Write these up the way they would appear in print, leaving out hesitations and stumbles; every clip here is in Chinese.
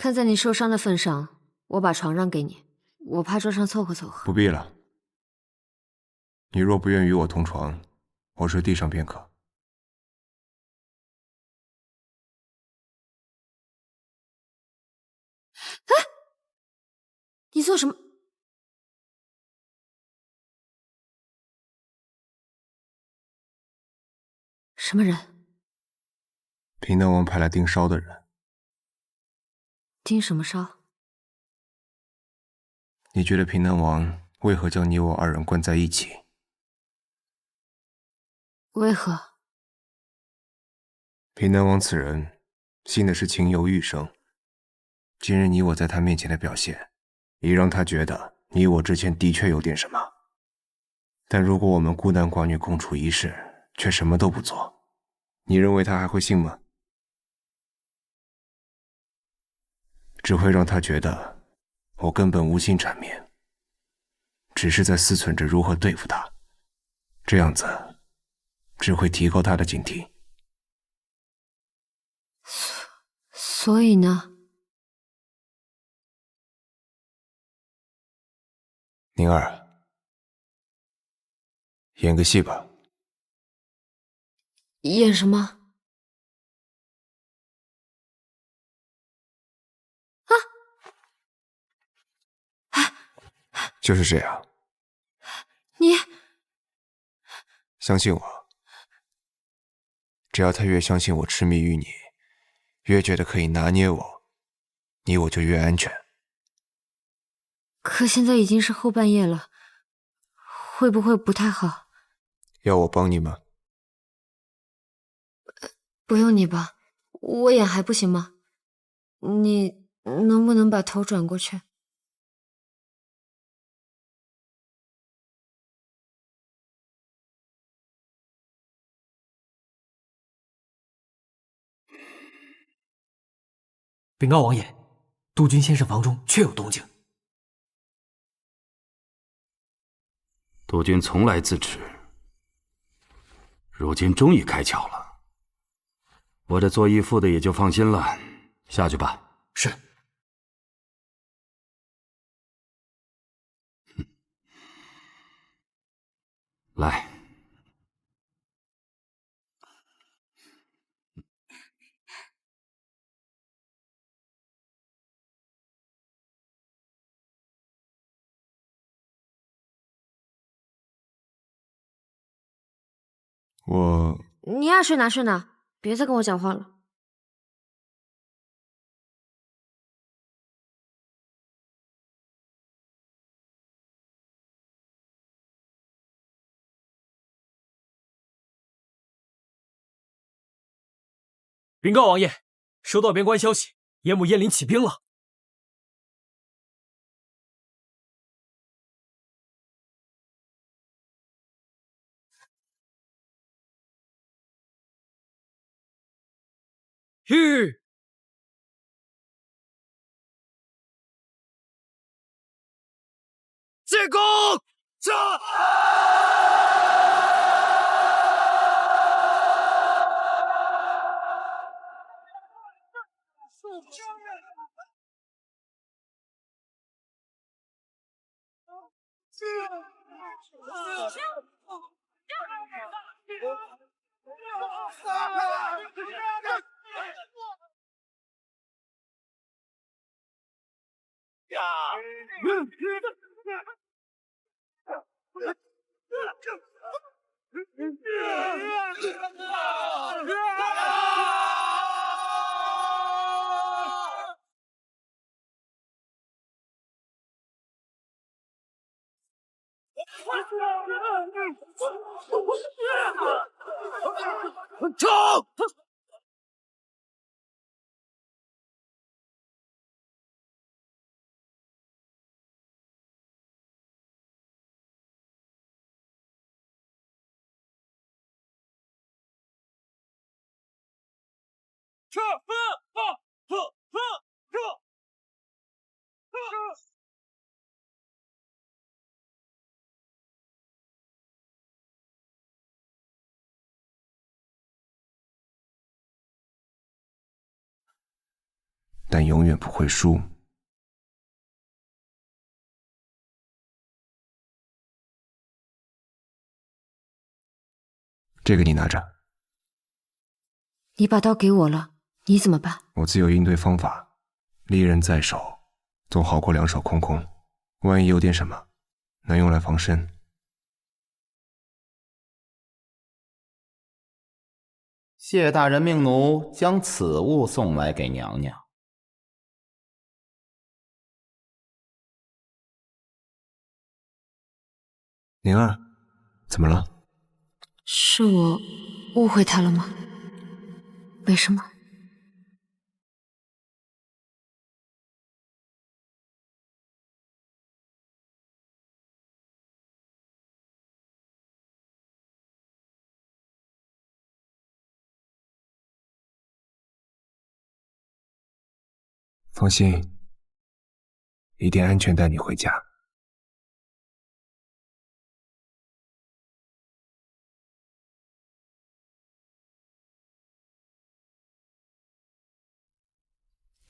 看在你受伤的份上，我把床让给你，我怕桌上凑合凑合。不必了。你若不愿与我同床，我睡地上便可。哎，你做什么？什么人？平南王派来盯梢的人。盯什么梢？你觉得平南王为何将你我二人关在一起？为何？平南王此人信的是情由欲生，今日你我在他面前的表现，已让他觉得你我之间的确有点什么。但如果我们孤男寡女共处一室，却什么都不做，你认为他还会信吗？只会让他觉得我根本无心缠绵，只是在思忖着如何对付他，这样子只会提高他的警惕。所以呢？宁儿，演个戏吧。演什么？就是这样。你相信我，只要他越相信我痴迷于你，越觉得可以拿捏我，你我就越安全。可现在已经是后半夜了，会不会不太好？要我帮你吗？不用你吧，我演还不行吗？你能不能把头转过去？禀告王爷，督军先生房中确有动静。督军从来自持，如今终于开窍了，我这做义父的也就放心了。下去吧。是。来。你爱睡哪睡哪，别再跟我讲话了。禀告王爷，收到边关消息，野母燕林起兵了。吁！进攻！这！冲！撤！但永远不会输。这个你拿着。你把刀给我了，你怎么办？我自有应对方法，利刃在手，总好过两手空空。万一有点什么，能用来防身。谢大人命奴将此物送来给娘娘。宁儿，怎么了？是我误会他了吗？没什么。放心，一定安全带你回家。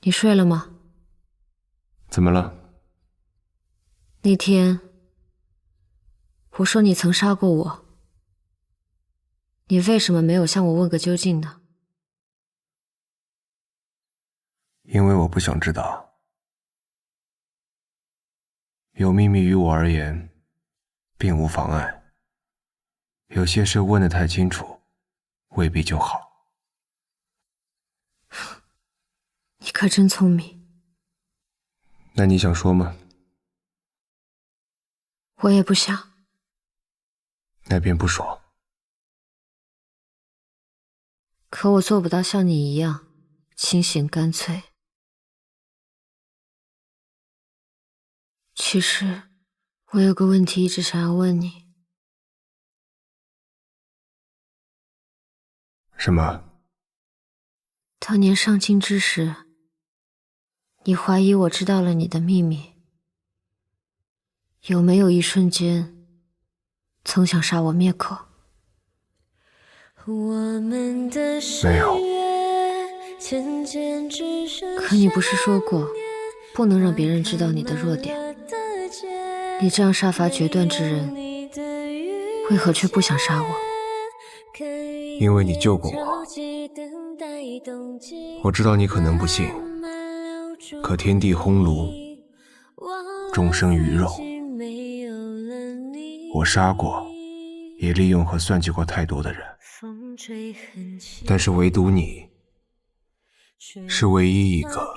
你睡了吗？怎么了？那天我说你曾杀过我，你为什么没有向我问个究竟呢？因为我不想知道。有秘密于我而言，并无妨碍。有些事问得太清楚，未必就好。你可真聪明。那你想说吗？我也不想。那便不说。可我做不到像你一样清醒干脆。其实，我有个问题一直想要问你。什么？当年上京之时，你怀疑我知道了你的秘密，有没有一瞬间曾想杀我灭口？没有。可你不是说过，不能让别人知道你的弱点？你这样杀伐决断之人，为何却不想杀我？因为你救过我。我知道你可能不信，可天地烘炉，众生鱼肉，我杀过，也利用和算计过太多的人，但是唯独你，是唯一一个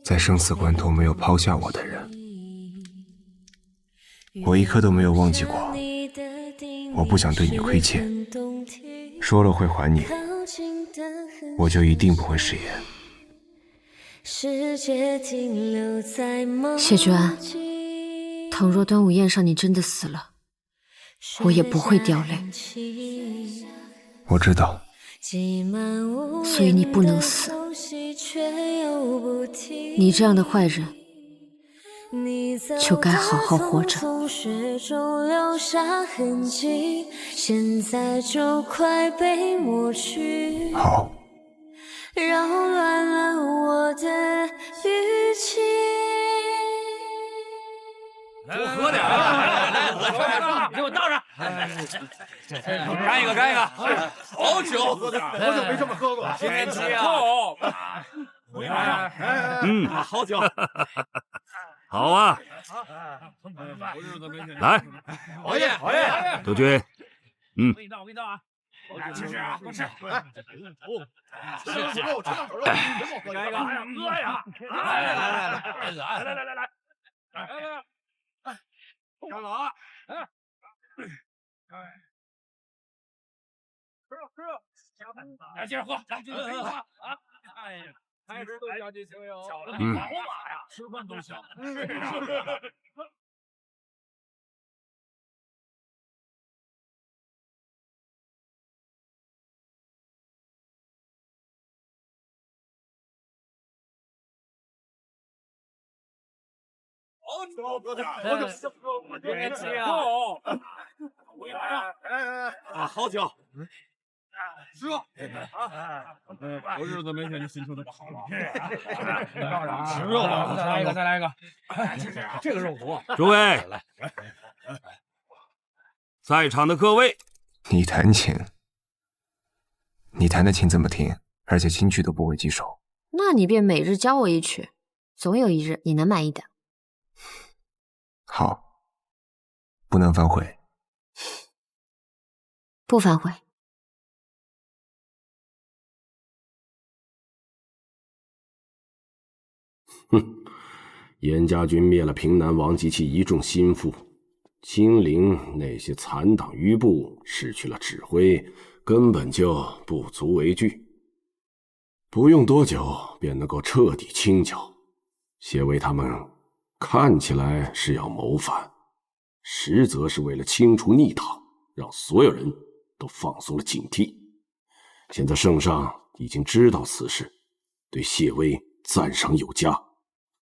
在生死关头没有抛下我的人。我一刻都没有忘记过，我不想对你亏欠，说了会还你，我就一定不会食言。谢绝安，倘若端午宴上你真的死了，我也不会掉泪。我知道。所以你不能死。你这样的坏人，就该好好活着。好。扰乱了我的语气。多喝点啊！来，喝点，给我倒上。干一个，干一个。好酒，喝点，好久没这么喝过。天气啊，回来。好酒。好啊！来，熬夜，熬夜。督军，我给你倒，我给你倒啊！吃啊，多吃。吃够，吃到手了，别给我喝一个，喝呀！来。干了啊！吃，接着喝，来，接着喝啊！哎呀，开始都小气球哟，巧了，你宝马呀，吃饭都香。好酒，喝点，好酒，天气啊，回来呀！来，好酒。师哥，有日子没见你心情这么好了。吃肉了，再来一个，再来一个。这个肉多。诸位，在场的各位，你弹琴，你弹的琴怎么听？而且琴曲都不会几首。那你便每日教我一曲，总有一日你能满意的。好，不能反悔。不反悔。哼，燕家军灭了平南王及其一众心腹，清陵那些残党余部失去了指挥，根本就不足为惧。不用多久便能够彻底清剿。谢威他们看起来是要谋反，实则是为了清除逆党，让所有人都放松了警惕。现在圣上已经知道此事，对谢威赞赏有加。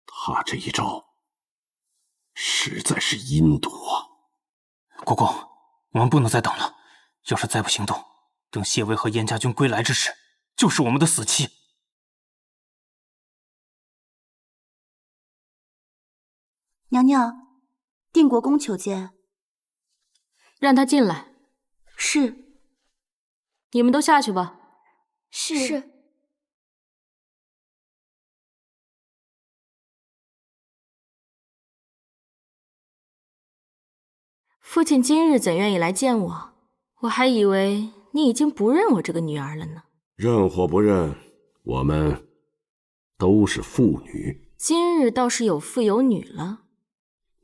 他这一招实在是阴毒啊！国公，我们不能再等了，要是再不行动，等谢威和燕家军归来之时，就是我们的死期。娘娘，定国公求见。让他进来。是。你们都下去吧。是。父亲今日怎愿意来见我？我还以为你已经不认我这个女儿了呢。认或不认，我们都是父女。今日倒是有父有女了。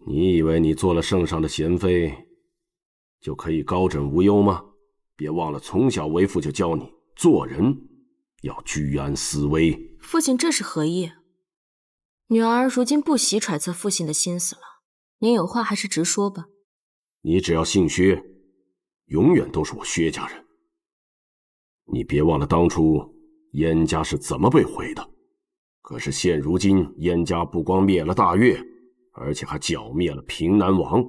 你以为你做了圣上的贤妃，就可以高枕无忧吗？别忘了，从小为父就教你做人要居安思危。父亲这是何意？女儿如今不喜揣测父亲的心思了，您有话还是直说吧。你只要姓薛，永远都是我薛家人。你别忘了当初燕家是怎么被毁的。可是现如今燕家不光灭了大越，而且还剿灭了平南王，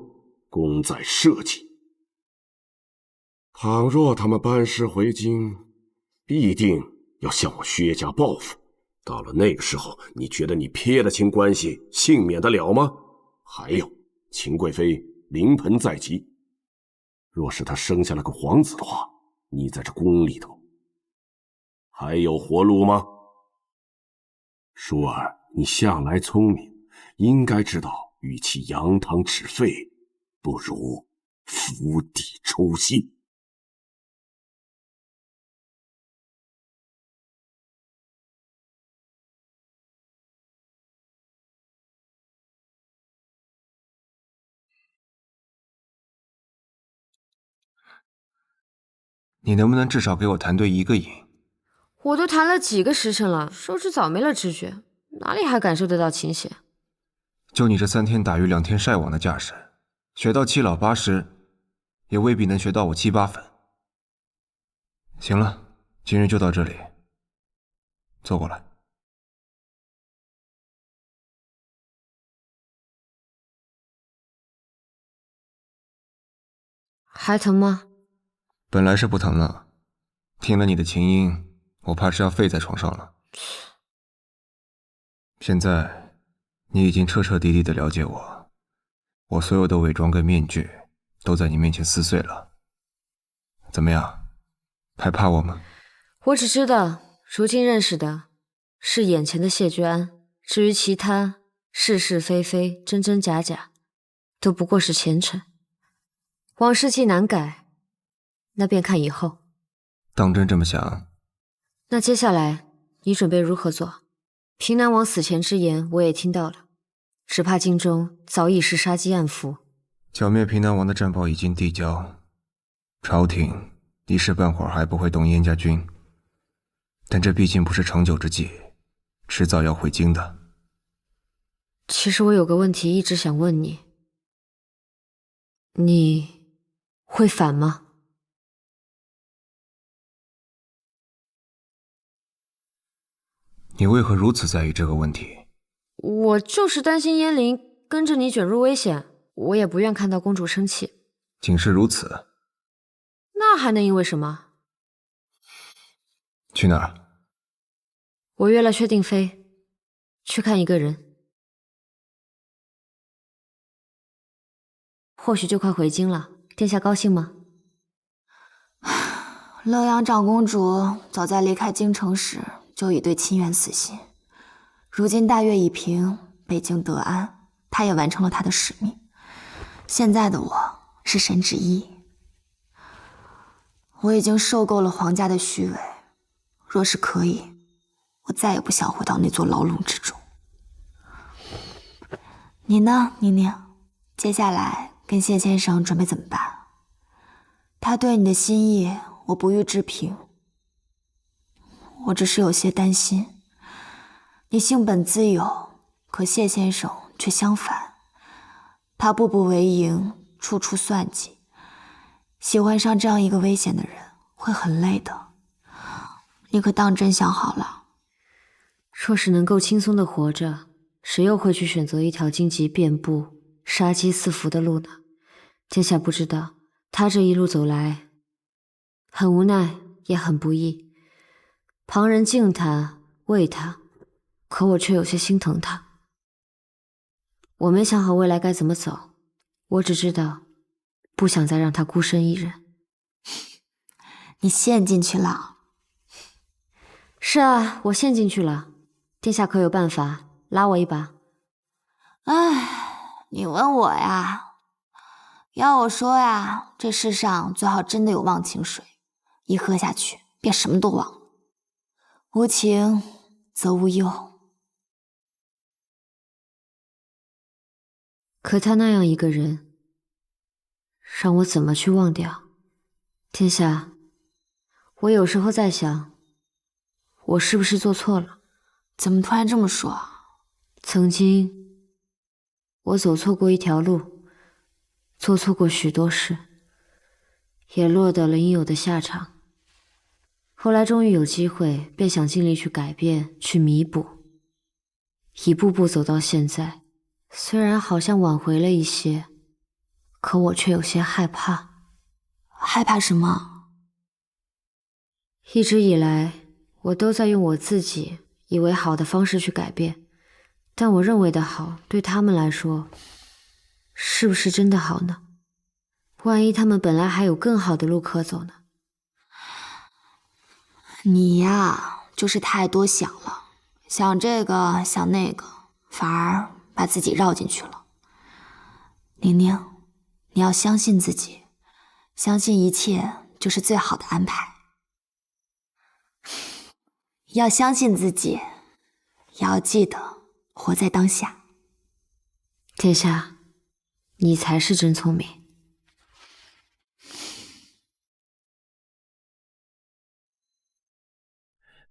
功在社稷。倘若他们班师回京，必定要向我薛家报复。到了那个时候，你觉得你撇了清关系，幸免得了吗？还有，秦贵妃临盆在即，若是她生下了个皇子的话，你在这宫里头还有活路吗？舒儿，你向来聪明，应该知道，与其扬汤止沸，不如釜底抽薪。你能不能至少给我弹对一个音？我都弹了几个时辰了，手指早没了知觉，哪里还感受得到琴弦？就你这3天打鱼2天晒网的架势，学到7老8十，也未必能学到我7、8分。行了，今日就到这里。坐过来。还疼吗？本来是不疼了，听了你的琴音，我怕是要废在床上了。现在你已经彻彻底底的了解我，我所有的伪装跟面具都在你面前撕碎了。怎么样，还怕我吗？我只知道，如今认识的是眼前的谢居安，至于其他是是非非、真真假假，都不过是前尘。往事既难改，那便看以后。当真这么想？那接下来你准备如何做？平南王死前之言我也听到了，只怕京中早已是杀机暗伏。剿灭平南王的战报已经递交，朝廷一时半会儿还不会动燕家军，但这毕竟不是长久之计，迟早要回京的。其实我有个问题一直想问你，你会反吗？你为何如此在意这个问题？我就是担心燕陵跟着你卷入危险，我也不愿看到公主生气。仅是如此？那还能因为什么？去哪儿？我约了薛定飞，去看一个人。或许就快回京了，殿下高兴吗？乐阳长公主早在离开京城时就已对亲缘死心，如今大越已平，北京得安，她也完成了她的使命。现在的我是神旨意，我已经受够了皇家的虚伪，若是可以，我再也不想回到那座牢笼之中。你呢，宁宁？接下来跟谢先生准备怎么办？他对你的心意，我不予置评。我只是有些担心，你性本自由，可谢先生却相反，他步步为营，处处算计。喜欢上这样一个危险的人，会很累的。你可当真想好了？若是能够轻松的活着，谁又会去选择一条荆棘遍布、杀机四伏的路呢？殿下不知道，他这一路走来，很无奈，也很不易。旁人敬他、为他，可我却有些心疼他。我没想好未来该怎么走，我只知道，不想再让他孤身一人。你陷进去了。是啊，我陷进去了。殿下可有办法拉我一把？哎，你问我呀？要我说呀，这世上最好真的有忘情水，一喝下去便什么都忘了。无情则无忧。可他那样一个人，让我怎么去忘掉？殿下，我有时候在想，我是不是做错了？怎么突然这么说？曾经，我走错过一条路，做错过许多事，也落得了应有的下场。后来终于有机会，便想尽力去改变，去弥补，一步步走到现在。虽然好像挽回了一些，可我却有些害怕。害怕什么？一直以来，我都在用我自己以为好的方式去改变，但我认为的好，对他们来说，是不是真的好呢？万一他们本来还有更好的路可走呢？你呀，就是太多想了，想这个想那个，反而把自己绕进去了。宁宁，你要相信自己，相信一切就是最好的安排。要相信自己，也要记得活在当下。殿下，你才是真聪明。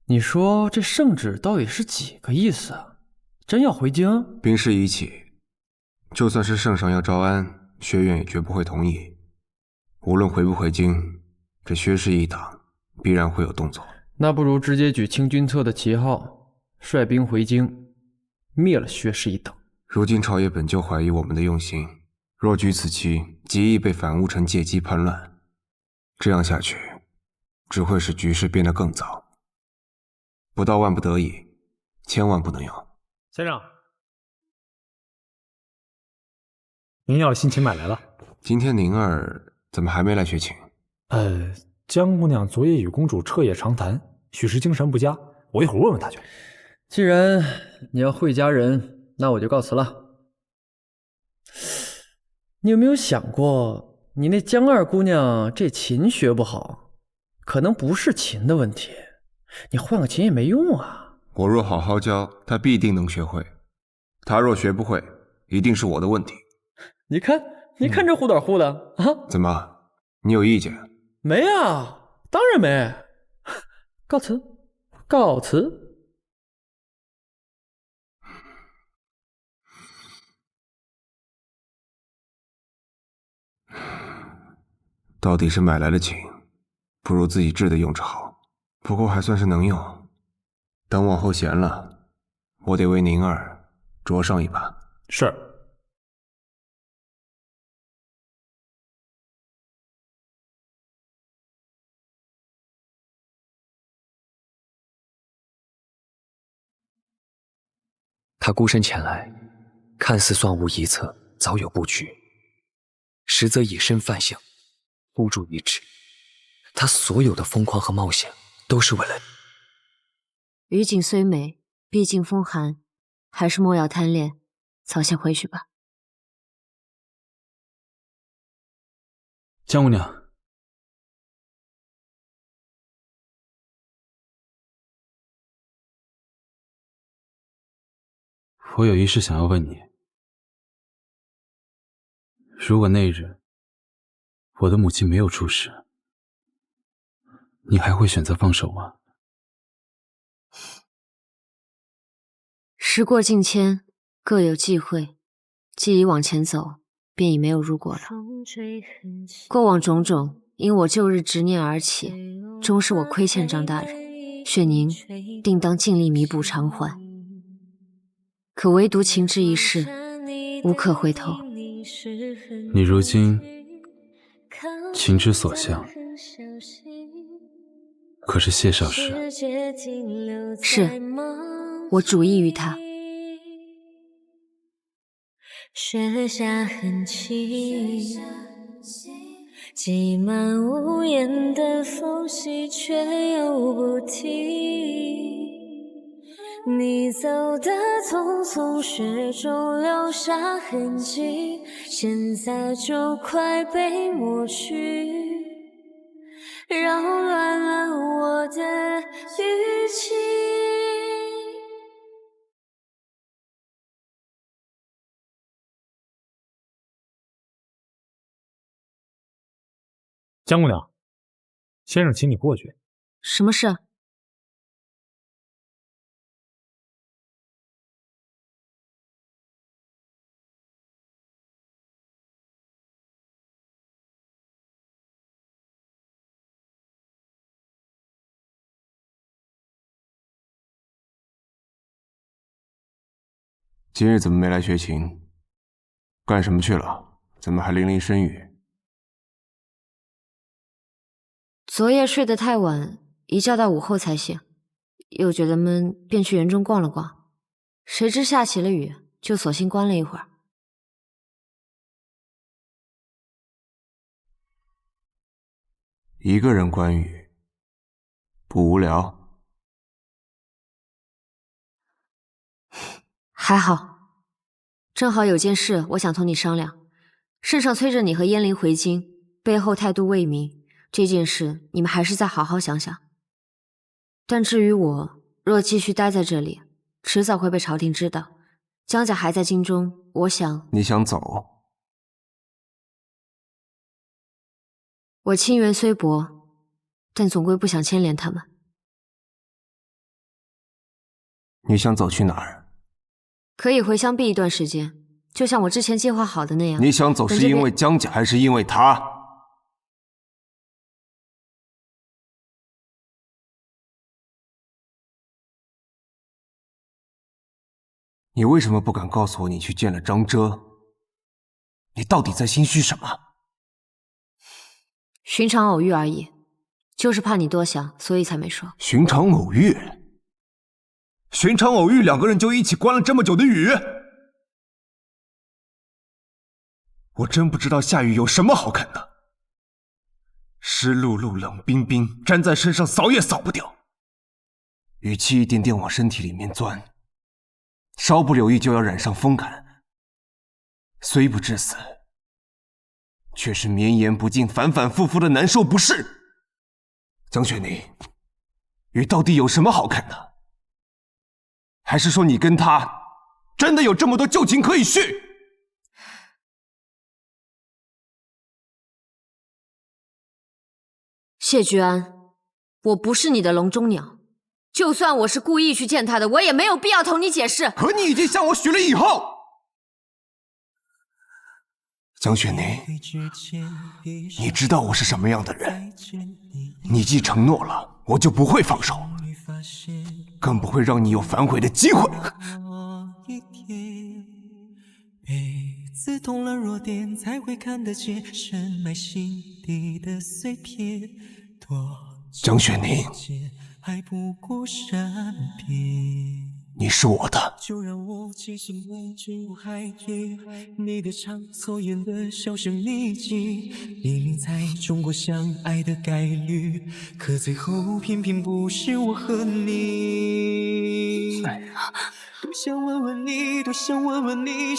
你说这圣旨到底是几个意思啊？真要回京？兵事已起，就算是圣上要招安，薛院也绝不会同意。无论回不回京，这薛氏一党必然会有动作。那不如直接举清君侧的旗号，率兵回京，灭了薛氏一党。如今朝野本就怀疑我们的用心，若举此旗，极易被反误臣借机叛乱。这样下去，只会使局势变得更糟。不到万不得已，千万不能有。先生，您要新琴买来了。今天宁儿怎么还没来学琴？江姑娘昨夜与公主彻夜长谈，许是精神不佳，我一会儿问问她去。既然你要会佳人，那我就告辞了。你有没有想过，你那江二姑娘这琴学不好，可能不是琴的问题，你换个琴也没用啊。我若好好教，她必定能学会；她若学不会，一定是我的问题。你看这忽短忽的啊？怎么，你有意见？没啊，当然没。告辞，告辞。到底是买来的琴，不如自己制的用着好。不过还算是能用。等往后闲了，我得为宁儿酌上一把。是。他孤身前来，看似算无一策，早有布局，实则以身犯险，孤注一掷。他所有的疯狂和冒险，都是为了你。雨景虽美，毕竟风寒，还是莫要贪恋，早些回去吧。江姑娘，我有一事想要问你。如果那日我的母亲没有出事，你还会选择放手吗？时过境迁，各有际会，既已往前走，便已没有如果了。过往种种，因我旧日执念而起，终是我亏欠张大人，雪凝定当尽力弥补偿还。可唯独情至一事，无可回头。你如今情之所向，可是谢少时？是，我主意于他。雪下痕迹，挤满屋檐的缝隙，却又不提。你走的匆匆，雪中留下痕迹，现在就快被抹去，扰乱了我的语气。江姑娘，先生请你过去。什么事？今日怎么没来学琴？干什么去了？怎么还淋漓深雨？昨夜睡得太晚，一觉到午后才醒，又觉得闷，便去园中逛了逛。谁知下起了雨，就索性关了一会儿。一个人观雨，不无聊？还好，正好有件事我想同你商量。圣上催着你和燕灵回京，背后态度未明，这件事你们还是再好好想想。但至于我，若继续待在这里，迟早会被朝廷知道。江家还在京中，我想……你想走？我亲缘虽薄，但总归不想牵连他们。你想走去哪儿？可以回乡避一段时间，就像我之前计划好的那样。你想走是因为江家，还是因为他？你为什么不敢告诉我你去见了张遮？你到底在心虚什么？寻常偶遇而已，就是怕你多想，所以才没说。寻常偶遇？寻常偶遇，两个人就一起观了这么久的雨？我真不知道下雨有什么好看的，湿漉漉、冷冰冰，粘在身上扫也扫不掉。雨气一点点往身体里面钻，稍不留意就要染上风感，虽不致死，却是绵延不尽、反反复复的难受不适。江雪凝，雨到底有什么好看的？还是说你跟他真的有这么多旧情可以续？谢居安，我不是你的笼中鸟，就算我是故意去见他的，我也没有必要同你解释。可你已经向我许了以后。江雪凝，你知道我是什么样的人，你既承诺了，我就不会放手，更不会让你有反悔的机会。刺痛了弱点，才会看得见深埋心底的碎片。江雪凝，还不过善变。你是我的。就让我精心的植入海底，你的唱错眼的销声匿迹，明明猜中过相爱的概率，可最后偏偏不是我和你。多想问问你，多想问问你。